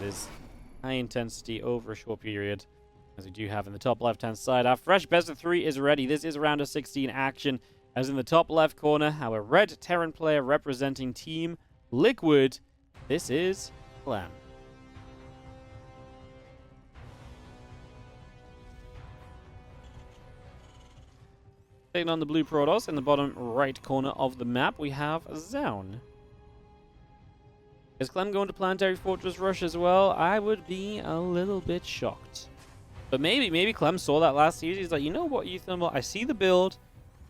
is high intensity over a short period, as we do have in the top left-hand side. Our fresh best of 3 is ready. This is round of 16 action, as in the top left corner, our red Terran player representing Team Liquid. This is Clem. Taking on the blue Protoss in the bottom right corner of the map, we have Zoun. Is Clem going to Planetary Fortress Rush as well? I would be a little bit shocked. But maybe Clem saw that last series. He's like, you know what, Ethan? Well, I see the build.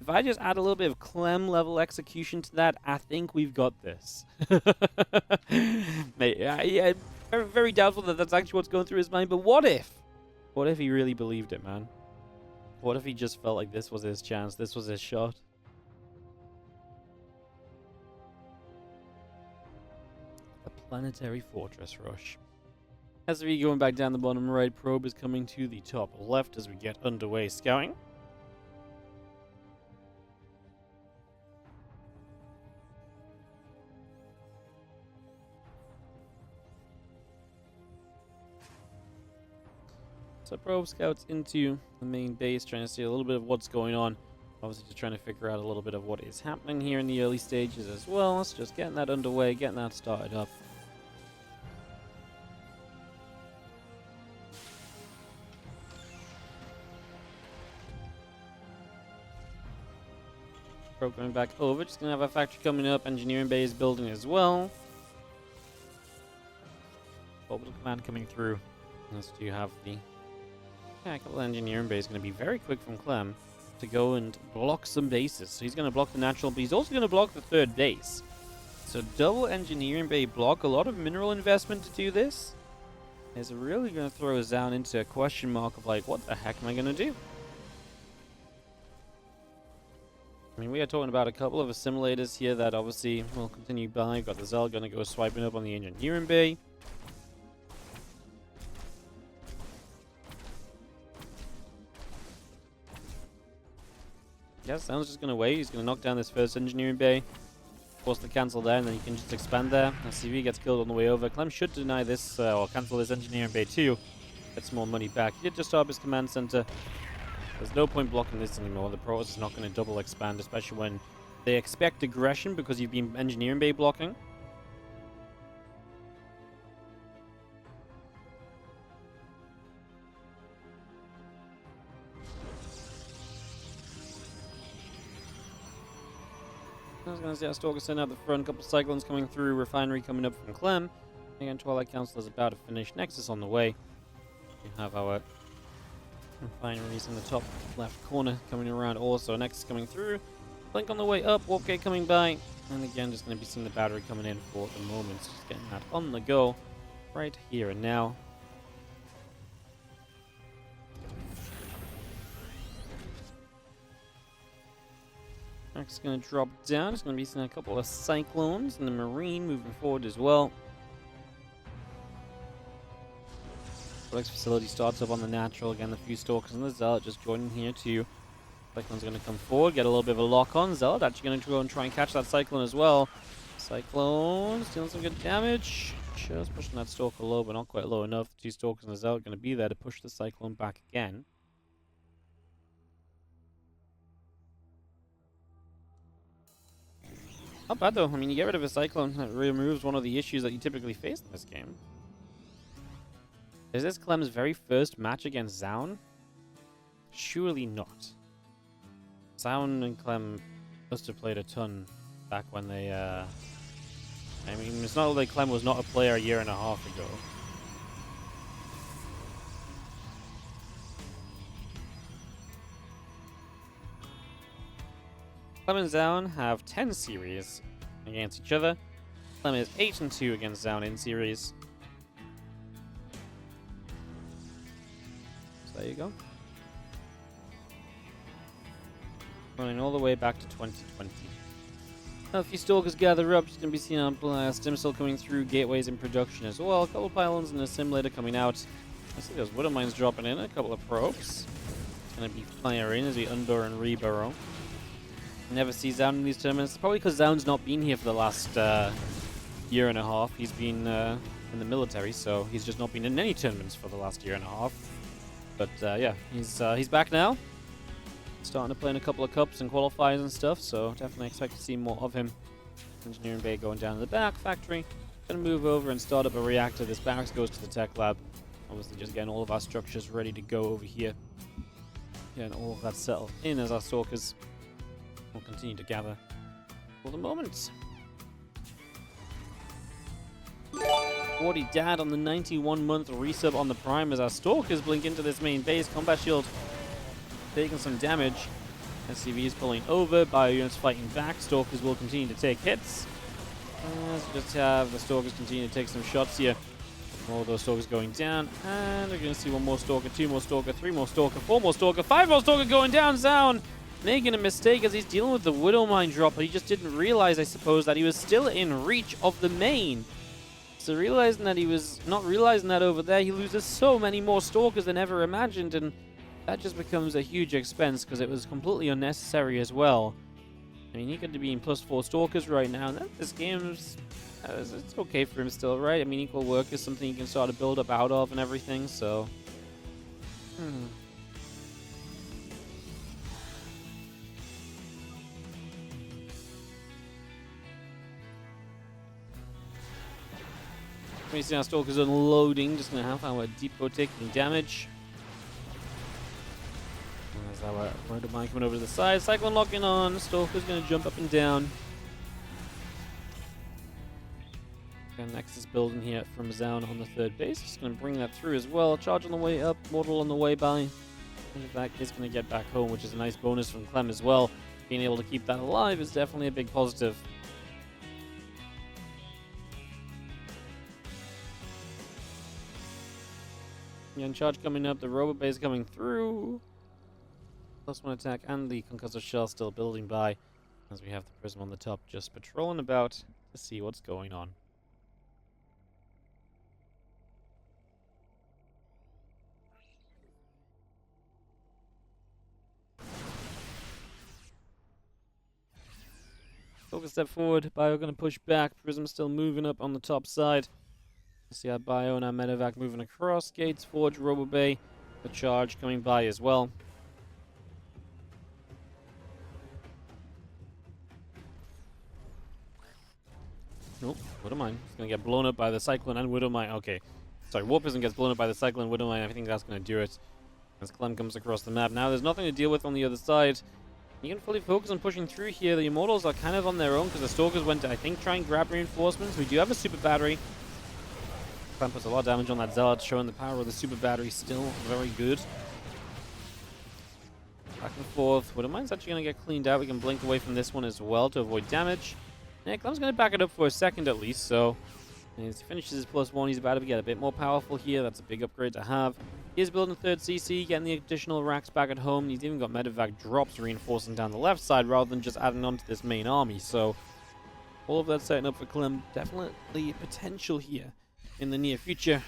If I just add a little bit of Clem level execution to that, I think we've got this. Yeah, very, very doubtful that that's actually what's going through his mind. But what if? What if he really believed it, man? What if he just felt like this was his chance? This was his shot? The Planetary Fortress Rush. As we going back down the bottom right, probe is coming to the top left as we get underway scouting. So probe scouts into the main base, trying to see a little bit of what's going on. Obviously just trying to figure out a little bit of what is happening here in the early stages as well. It's just getting that underway, getting that started up. Probe going back over, just going to have a factory coming up, engineering bay is building as well. Orbital command coming through. As you have the tactical engineering base, going to be very quick from Clem to go and block some bases. So he's going to block the natural, but he's also going to block the third base. So double engineering bay block, a lot of mineral investment to do this. Is really going to throw us down into a question mark of like, what the heck am I going to do? I mean, we are talking about a couple of assimilators here that obviously will continue by. We've got the Zell going to go swiping up on the engineering bay. Yeah, Zoun's just going to wait. He's going to knock down this first engineering bay. Force the cancel there, and then he can just expand there. CV gets killed on the way over. Clem should deny this, or cancel this engineering bay too. Get some more money back. He did just start up his command center. There's no point blocking this anymore. The Protoss is not going to double expand, especially when they expect aggression because you've been engineering bay blocking. I was going to see our Stalker send out the front, couple cyclones coming through, refinery coming up from Clem. Again, Twilight Council is about to finish. Nexus on the way. We have our refineries in the top left corner coming around also. Nexus coming through. Blink on the way up, Warp Gate coming by. And again, just going to be seeing the battery coming in for the moment. Just getting that on the go right here and now. Next, going to drop down. It's going to be seeing a couple of cyclones and the Marine moving forward as well. Flex facility starts up on the natural. Again, the few Stalkers and the Zealot just joining here too. Cyclone's going to come forward, get a little bit of a lock on. Zealot actually going to go and try and catch that Cyclone as well. Cyclone stealing some good damage. Just pushing that Stalker low, but not quite low enough. The two Stalkers and the Zealot going to be there to push the Cyclone back again. Not bad though. I mean, you get rid of a Cyclone, that removes one of the issues that you typically face in this game. Is this Clem's very first match against Zoun? Surely not. Zoun and Clem must have played a ton back when they, I mean, it's not like Clem was not a player a year and a half ago. Clem and Zoun have 10 series against each other. Clem is 8-2 against Zoun in series. So there you go. Running all the way back to 2020. Now, a few Stalkers gather up. Just going to be seeing a stem cell coming through. Gateways in production as well. A couple of pylons and a simulator coming out. I see those Widow Mines dropping in. A couple of probes. It's going to be firing as we undor and reburrow. Never see Zoun in these tournaments. Probably because Zoun's not been here for the last year and a half. He's been in in the military, so he's just not been in any tournaments for the last year and a half. But yeah, he's back now. Starting to play in a couple of cups and qualifiers and stuff, so definitely expect to see more of him. Engineering bay going down to the back factory. Gonna move over and start up a reactor. This barracks goes to the tech lab. Obviously just getting all of our structures ready to go over here. Getting all of that settled in as our stalkers will continue to gather for the moment. WardiDad on the 91-month resub on the Prime as our stalkers blink into this main base. Combat shield taking some damage. SCV is pulling over. Bio units fighting back. Stalkers will continue to take hits. As we just have the stalkers continue to take some shots here. All those stalkers going down. And we're going to see one more stalker, two more stalker, three more stalker, four more stalker, five more stalker going down. Zoun making a mistake as he's dealing with the Widow Mine drop, but he just didn't realize, I suppose, that he was still in reach of the main. So realizing that he was not realizing that over there, he loses so many more stalkers than ever imagined, and that just becomes a huge expense because it was completely unnecessary as well. I mean, he could be in +4 stalkers right now, and this game's it's okay for him still, right? I mean, equal work is something you can sort of build up out of and everything, so... We see our stalkers unloading, just going to have our depot taking damage. There's our Murder Mine coming over to the side. Cyclone locking on. Stalker's going to jump up and down. And next is building here from Zoun on the third base. Just going to bring that through as well. Charge on the way up. Mortal on the way by. And in fact, is going to get back home, which is a nice bonus from Clem as well. Being able to keep that alive is definitely a big positive. Young charge coming up, the robot base coming through. +1 attack and the concussive shell still building by as we have the prism on the top just patrolling about to see what's going on. Focus step forward, Bio gonna push back, prism still moving up on the top side. See our Bio and our Medevac moving across. Gates, Forge, Robobay. The charge coming by as well. Nope, Widow Mine. It's going to get blown up by the Cyclone and Widow Mine. Okay. Sorry, Warp Prism gets blown up by the Cyclone and Widow Mine. I think that's going to do it. As Clem comes across the map. Now there's nothing to deal with on the other side. You can fully focus on pushing through here. The Immortals are kind of on their own because the Stalkers went to, I think, try and grab reinforcements. We do have a super battery. Clem puts a lot of damage on that Zealot, showing the power of the super battery still very good. Back and forth. Widow Mine's actually going to get cleaned out. We can blink away from this one as well to avoid damage. Yeah, Clem's going to back it up for a second at least, so as he finishes his +1, he's about to get a bit more powerful here. That's a big upgrade to have. He is building third CC, getting the additional racks back at home. He's even got Medevac drops reinforcing down the left side rather than just adding on to this main army, so all of that setting up for Clem. Definitely potential here in the near future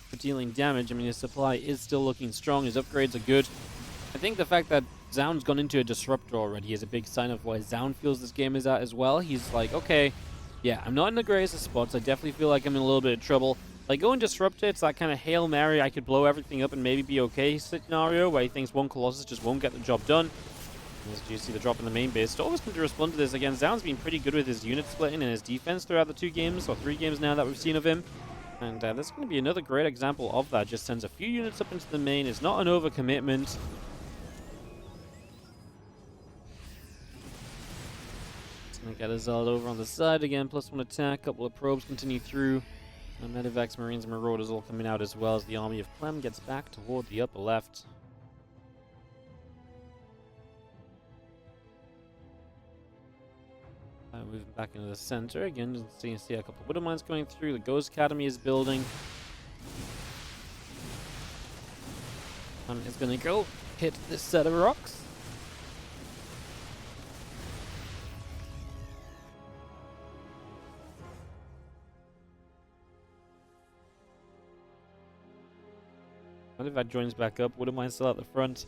for dealing damage. I mean, his supply is still looking strong. His upgrades are good. I think the fact that Zoun's gone into a disruptor already is a big sign of where Zoun feels this game is at as well. He's like, okay, yeah, I'm not in the greatest of spots. I definitely feel like I'm in a little bit of trouble. Like, going disruptor, it's that kind of Hail Mary, I could blow everything up and maybe be okay scenario where he thinks one Colossus just won't get the job done. As you see the drop in the main base, Stalker's going to respond to this again. Zoun's been pretty good with his unit splitting and his defense throughout the 2 games, or 3 games now that we've seen of him. And this is going to be another great example of that. Just sends a few units up into the main. It's not an overcommitment. It's going to get a Zealot over on the side again. +1 attack. Couple of probes continue through. And Medevacs, Marines, and Marauders all coming out as well as the army of Clem gets back toward the upper left. Moving back into the center. Again, you can see a couple of Widow Mines going through. The Ghost Academy is building. And it's going to go hit this set of rocks. What if that joins back up? Widow Mines still at the front.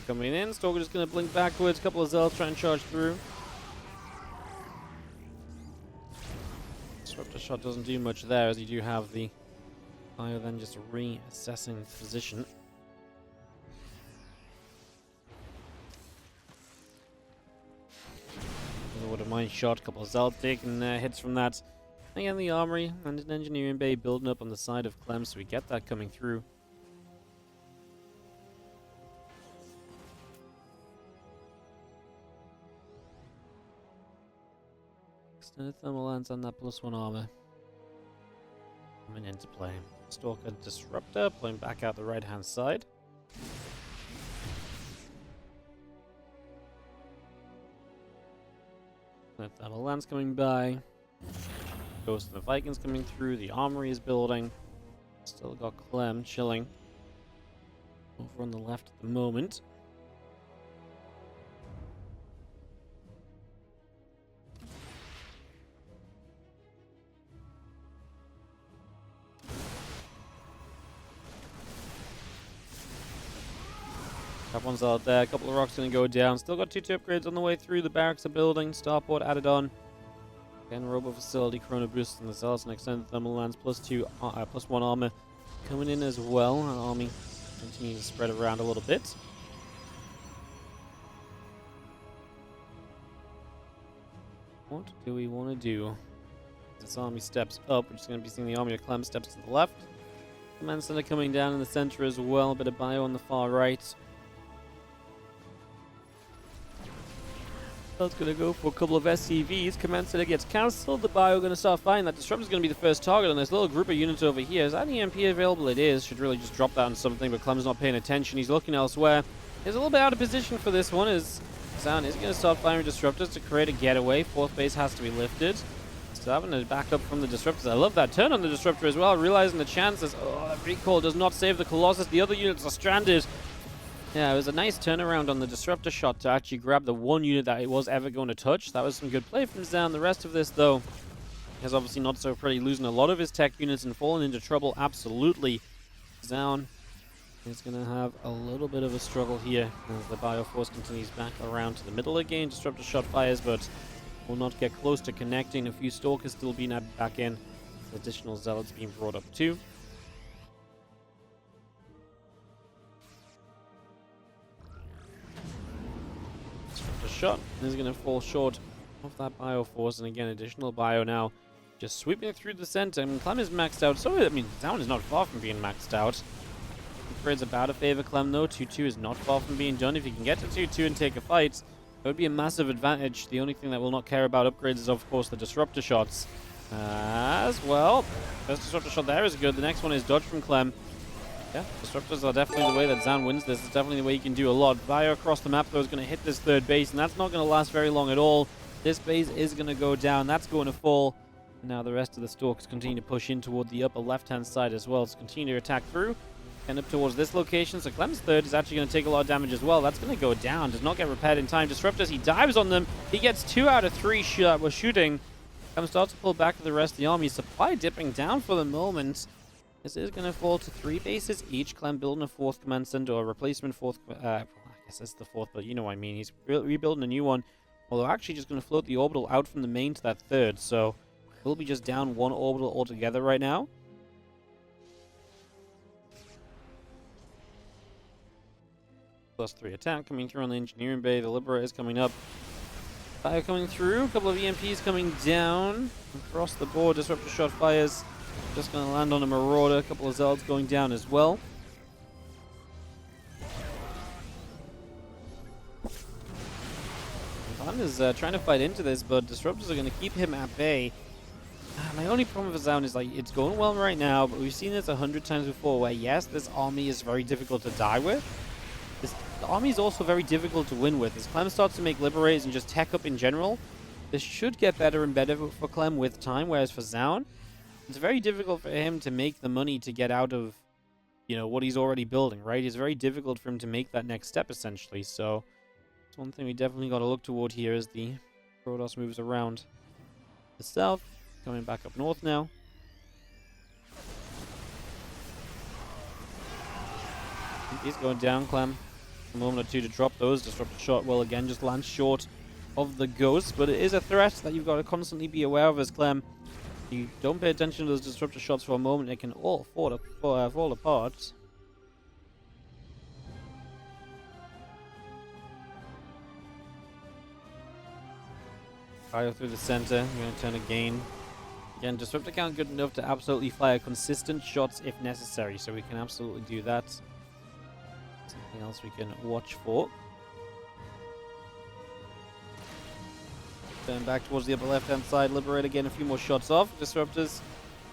Coming in, Stalker just going to blink backwards. A couple of Zealots trying to charge through. Disruptor shot doesn't do much there, as you do have the Bio then just reassessing position. With a mine shot, a couple of Zealots taking hits from that. Again, the armory and an engineering bay building up on the side of Clem, so we get that coming through. Extended thermal lens on that +1 armor coming into play. Stalker Disruptor pulling back out the right hand side. The thermal lens coming by. Ghost of the Vikings coming through. The armory is building. Still got Clem chilling over on the left at the moment. That one's out there. A couple of rocks going to go down. Still got 2 upgrades on the way through. The barracks are building. Starport added on. Again, Robo Facility, Chrono Boost, and the Zealots and Extended Thermal Lance +1 armor coming in as well. Our army continuing to spread around a little bit. What do we want to do? This army steps up. We're just going to be seeing the army of Clem steps to the left. Command Center coming down in the center as well. A bit of bio on the far right. That's going to go for a couple of SCVs. Command Center gets cancelled. The bio going to start firing. That Disruptor is going to be the first target on this little group of units over here. Is that an EMP available? It is. Should really just drop that on something, but Clem's not paying attention. He's looking elsewhere. He's a little bit out of position for this one, as Zoun is going to start firing Disruptors to create a getaway. 4th base has to be lifted. So having to back up from the Disruptors. I love that turn on the Disruptor as well, realizing the chances. Oh, that recall does not save the Colossus. The other units are stranded. Yeah, it was a nice turnaround on the Disruptor shot to actually grab the one unit that it was ever going to touch. That was some good play from Zoun. The rest of this, though, is obviously not so pretty. Losing a lot of his tech units and falling into trouble. Absolutely. Zoun is going to have a little bit of a struggle here as the Bioforce continues back around to the middle again. Disruptor shot fires, but will not get close to connecting. A few Stalkers still being added back in. Additional Zealots being brought up too. Shot is going to fall short of that Bioforce, and again, additional bio now just sweeping it through the center. I mean, Clem is maxed out, so I mean, Zoun is not far from being maxed out. Upgrades about to favor Clem though. 2-2 is not far from being done. If you can get to 2-2 and take a fight, that would be a massive advantage. The only thing that will not care about upgrades is, of course, the Disruptor shots. As well, first Disruptor shot there is good. The next one is dodge from Clem. Yeah, Disruptors are definitely the way that Zoun wins this. It's definitely the way you can do a lot. Bio across the map, though, is going to hit this 3rd base, and that's not going to last very long at all. This base is going to go down. That's going to fall. And now the rest of the Stalkers continue to push in toward the upper left-hand side as well. So continue to attack through and up towards this location. So Clem's 3rd is actually going to take a lot of damage as well. That's going to go down. Does not get repaired in time. Disruptors, he dives on them. He gets 2 out of 3 shooting. Clem starts to pull back to the rest of the army. Supply dipping down for the moment. This is going to fall to 3 bases each. Clem building a 4th command center, or a replacement 4th. I guess that's the 4th, but you know what I mean. He's rebuilding a new one. Although actually just going to float the orbital out from the main to that 3rd. So we'll be just down 1 orbital altogether right now. +3 attack coming through on the engineering bay. The Liberator is coming up. Fire coming through. A couple of EMPs coming down across the board. Disruptor shot fires. Just going to land on a Marauder. A couple of Zealots going down as well. Zoun is trying to fight into this, but Disruptors are going to keep him at bay. My only problem with Zoun is, like, it's going well right now, but we've seen this 100 times before where, yes, this army is very difficult to die with. The army is also very difficult to win with. As Clem starts to make Liberators and just tech up in general, this should get better and better for Clem with time, whereas for Zoun, it's very difficult for him to make the money to get out of, you know, what he's already building, right? It's very difficult for him to make that next step, essentially. So it's one thing we definitely got to look toward here as the Protoss moves around the south, coming back up north now. He's going down, Clem. A moment or two to drop those. Disruptor shot will again just land short of the Ghost, but it is a threat that you've got to constantly be aware of as Clem You don't pay attention to those disruptor shots for a moment, it can all fall apart. Fire through the center. We're going to turn again. Again, disruptor count good enough to absolutely fire consistent shots if necessary, so we can absolutely do that. Something else we can watch for. Turn back towards the upper left-hand side. Liberate again. A few more shots off. Disruptors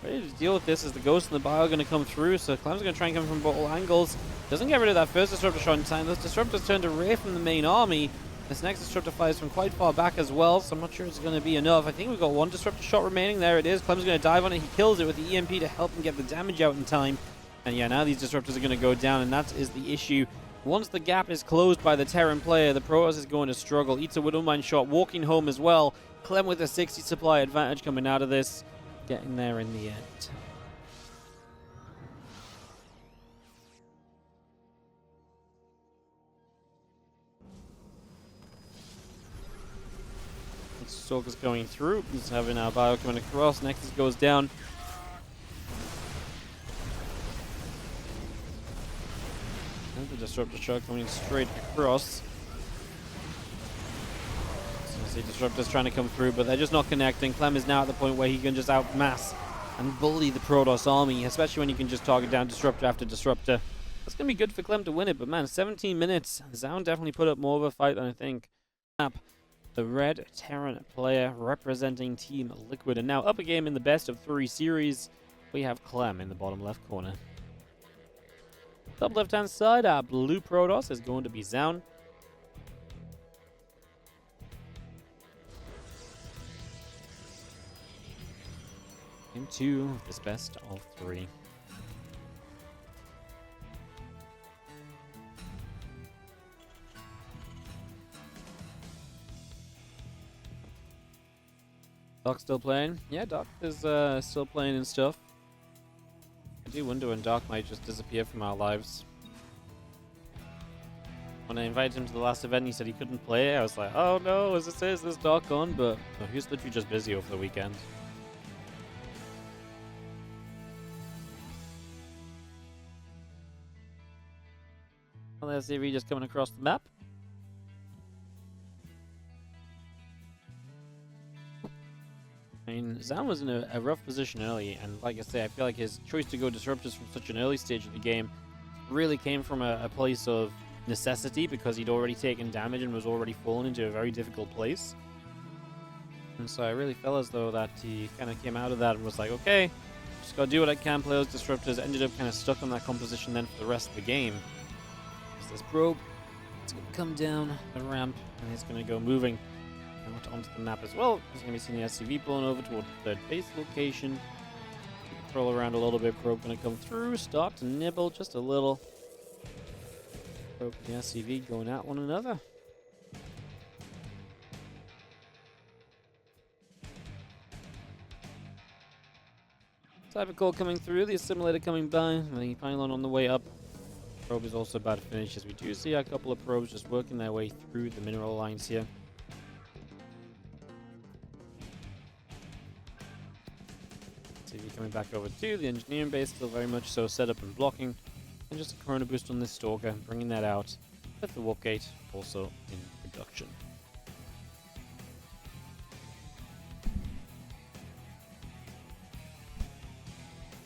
ready to deal with this as the Ghost and the Bio are going to come through. So Clem's going to try and come from all angles. Doesn't get rid of that first disruptor shot in time. Those disruptors turned away from the main army. This next disruptor fires from quite far back as well, so I'm not sure it's going to be enough. I think we've got one disruptor shot remaining. There it is. Clem's going to dive on it. He kills it with the EMP to help him get the damage out in time. And yeah, now these disruptors are going to go down, and that is the issue. Once the gap is closed by the Terran player, the Protoss is going to struggle. Eats a Widowmine shot, walking home as well. Clem with a 60 supply advantage coming out of this, getting there in the end. Stalker's going through. He's having our Bio coming across. Nexus goes down. And the disruptor shot coming straight across. So disruptors trying to come through, but they're just not connecting. Clem is now at the point where he can just outmass and bully the Protoss army, especially when you can just target down disruptor after disruptor. That's going to be good for Clem to win it, but man, 17 minutes. Zoun definitely put up more of a fight than I think. The red Terran player representing Team Liquid. And now up a game in the best of 3 series, we have Clem in the bottom left corner. Top left hand side, our blue Protoss is going to be Zoun. Game 2 of this best of 3. Doc's still playing? Yeah, Doc is still playing and stuff. I do wonder when Doc might just disappear from our lives. When I invited him to the last event, he said he couldn't play. I was like, oh no, is this Doc on? But no, he was literally just busy over the weekend. Well, there's CV just coming across the map. I mean, Zoun was in a rough position early, and like I say, I feel like his choice to go disruptors from such an early stage of the game really came from a place of necessity, because he'd already taken damage and was already fallen into a very difficult place. And so I really felt as though that he kind of came out of that and was like, okay, just gotta do what I can, play those disruptors. Ended up kind of stuck on that composition then for the rest of the game. There's this probe, it's gonna come down the ramp, and it's gonna go moving onto the map as well. There's going to be seeing the SCV pulling over toward the third base location. Control around a little bit. Probe going to come through. Start to nibble just a little. Probe and the SCV going at one another. Cybercore coming through. The assimilator coming by. The pylon on the way up. Probe is also about to finish, as we do see a couple of probes just working their way through the mineral lines here. Coming back over to the engineering base, still very much so set up and blocking, and just a Corona boost on this Stalker, bringing that out with the warp gate also in production.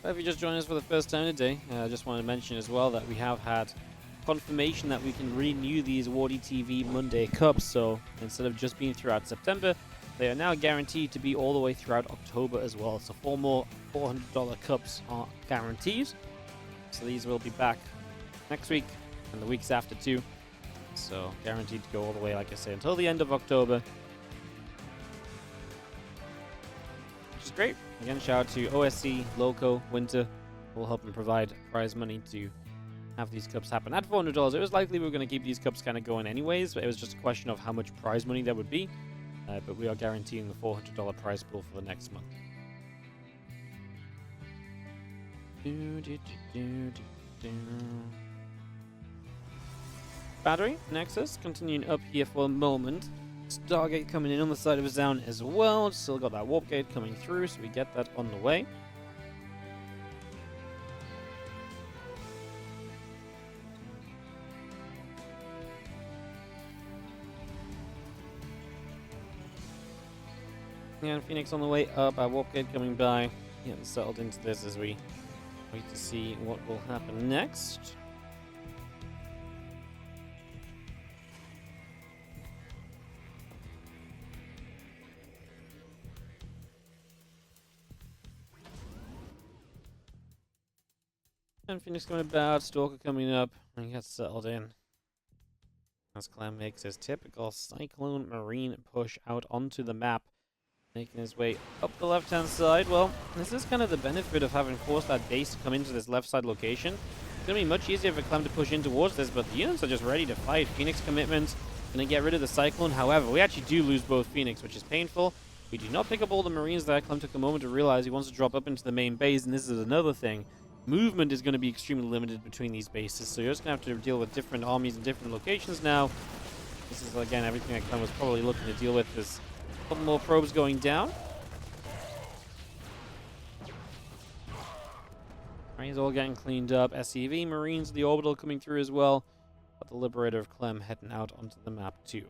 If you just joined us for the first time today, I just want to mention as well that we have had confirmation that we can renew these WardiTV Monday Cups, so instead of just being throughout September, they are now guaranteed to be all the way throughout October as well. So 4 more $400 cups are guaranteed. So these will be back next week and the weeks after too. So guaranteed to go all the way, like I say, until the end of October. Which is great. Again, shout out to OSC, Loco, Winter, who will help and provide prize money to have these cups happen. At $400, it was likely we were going to keep these cups kind of going anyways, but it was just a question of how much prize money there would be. But we are guaranteeing the $400 prize pool for the next month. Battery, Nexus, continuing up here for a moment. Stargate coming in on the side of Zoun as well. Still got that warp gate coming through, so we get that on the way. And Phoenix on the way up, our warp gate coming by. Getting settled into this as we wait to see what will happen next. And Phoenix coming about, Stalker coming up, and he gets settled in. As Clem makes his typical Cyclone Marine push out onto the map, making his way up the left-hand side. Well, this is kind of the benefit of having forced that base to come into this left side location. It's going to be much easier for Clem to push in towards this, but the units are just ready to fight. Phoenix commitment, going to get rid of the Cyclone. However, we actually do lose both Phoenix, which is painful. We do not pick up all the Marines there. Clem took a moment to realize he wants to drop up into the main base, and this is another thing. Movement is going to be extremely limited between these bases, so you're just going to have to deal with different armies in different locations now. This is, again, everything that Clem was probably looking to deal with. There's a couple more probes going down. He's all getting cleaned up. SCV, Marines, the orbital coming through as well. But the Liberator of Clem heading out onto the map too.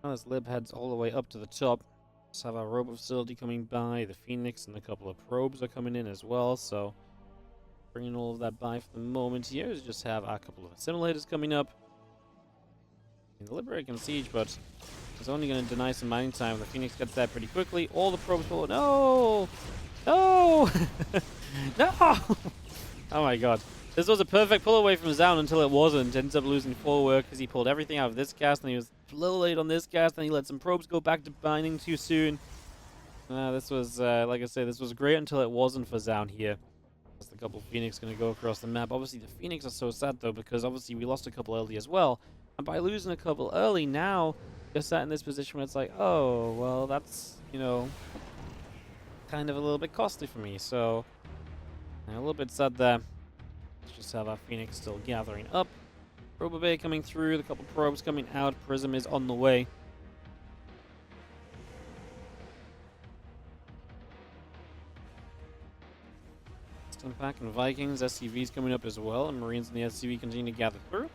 Now this Lib heads all the way up to the top. Just have our robot facility coming by. The Phoenix and a couple of probes are coming in as well. So bringing all of that by for the moment here is just have a couple of assimilators coming up. The Liberator can siege, but it's only going to deny some mining time. The Phoenix gets there pretty quickly. All the probes will... No! No! No! Oh my god. This was a perfect pull away from Zoun until it wasn't. Ends up losing 4 work because he pulled everything out of this cast, and he was a little late on this cast, and he let some probes go back to mining too soon. This was, like I say, this was great until it wasn't for Zoun here. There's a couple of Phoenix going to go across the map. Obviously, the Phoenix are so sad, though, because obviously we lost a couple early as well. And by losing a couple early, now you're sat in this position where it's like, oh, well, that's, you know, kind of a little bit costly for me. So, a little bit sad there. Let's just have our Phoenix still gathering up. Probe Bay coming through, the couple probes coming out. Prism is on the way. Pack and Vikings, SCVs coming up as well, and Marines and the SCV continue to gather through.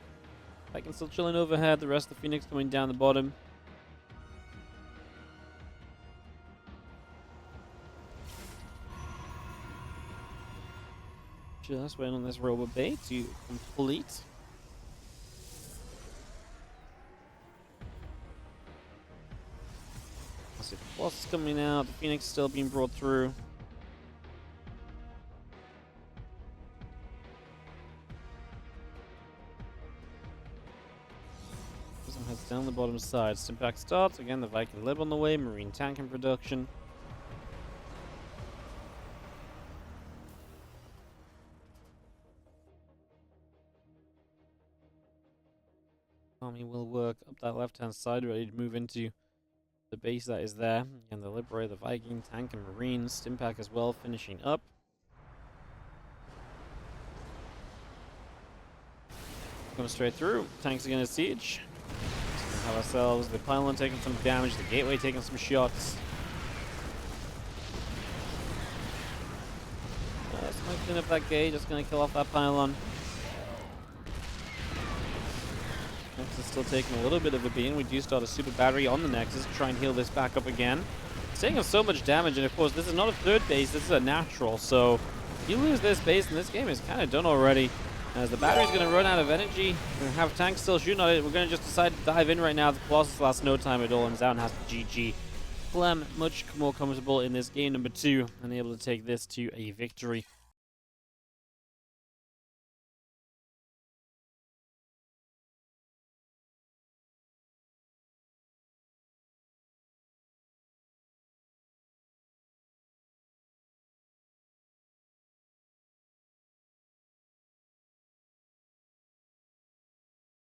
Vikings still chilling overhead, the rest of the Phoenix coming down the bottom. Just waiting on this Robo Bay to complete. Let's see, the boss is coming out, the Phoenix still being brought through. Heads down the bottom side. Stimpack starts. Again, the Viking Lib on the way. Marine tank in production. Army will work up that left-hand side, ready to move into the base that is there. And the Liberator, the Viking, tank, and Marines. Stimpack as well, finishing up. Going straight through. Tanks are going to siege. Have ourselves the pylon taking some damage, the gateway taking some shots. Just gonna clean up that gate, just gonna kill off that pylon. Nexus still taking a little bit of a beating. We do start a super battery on the Nexus to try and heal this back up again. It's taking so much damage, and of course this is not a third base, this is a natural, so if you lose this base and this game is kind of done already. As the battery's going to run out of energy, we have tanks still shooting on it. We're going to just decide to dive in right now. The Colossus lasts no time at all, and Zoun has to GG. Clem much more comfortable in this game number 2, and able to take this to a victory.